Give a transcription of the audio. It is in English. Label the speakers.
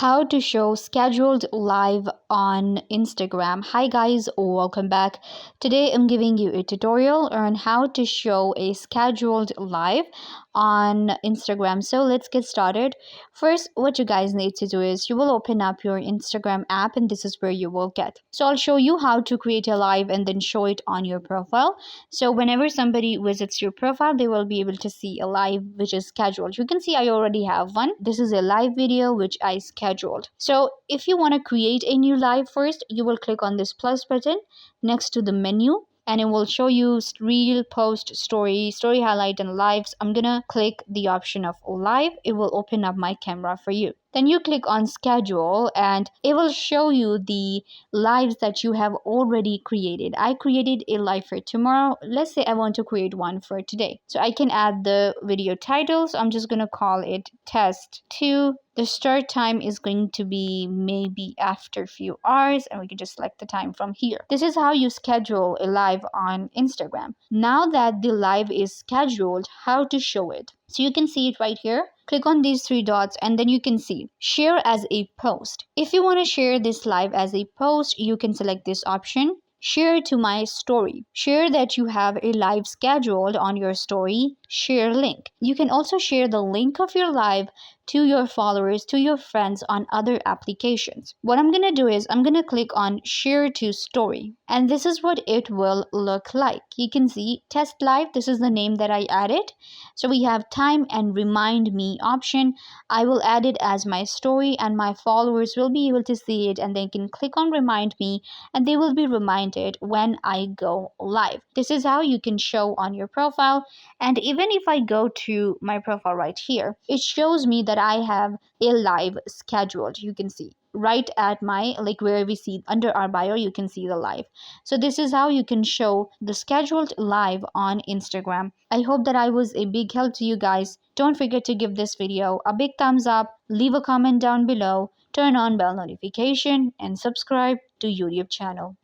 Speaker 1: How to show scheduled live on Instagram. Hi guys, welcome back. Today I'm giving you a tutorial on how to show a scheduled live on Instagram. So let's get started. First, what you guys need to do is you will open up your Instagram app, and this is where you will get. So I'll show you how to create a live and then show it on your profile. So whenever somebody visits your profile, they will be able to see a live which is scheduled. You can see I already have one. This is a live video which I scheduled. So if you want to create a new live, first you will click on this plus button next to the menu, and it will show you reel, post, story highlight, and lives. I'm gonna click the option of live. It will open up my camera for you. Then you click on schedule and it will show you the lives that you have already created. I created a live for tomorrow. Let's say I want to create one for today. So I can add the video title. So I'm just going to call it test 2. The start time is going to be maybe after a few hours, and we can just select the time from here. This is how you schedule a live on Instagram. Now that the live is scheduled, how to show it? So you can see it right here. Click on these 3 dots and then you can see share as a post. If you want to share this live as a post, you can select this option. Share to my story. Share that you have a live scheduled on your story. Share link. You can also share the link of your live to your followers, to your friends on other applications. What I'm going to do is I'm going to click on share to story, and this is what it will look like. You can see test live. This is the name that I added. So we have time and remind me option. I will add it as my story, and my followers will be able to see it, and they can click on remind me and they will be reminded when I go live. This is how you can show on your profile. And even if I go to my profile right here, it shows me that I have a live scheduled. You can see right at my, like where we see under our bio, you can see the live. So this is how you can show the scheduled live on Instagram. I hope that I was a big help to you guys. Don't forget to give this video a big thumbs up, leave a comment down below, turn on bell notification, and subscribe to YouTube channel.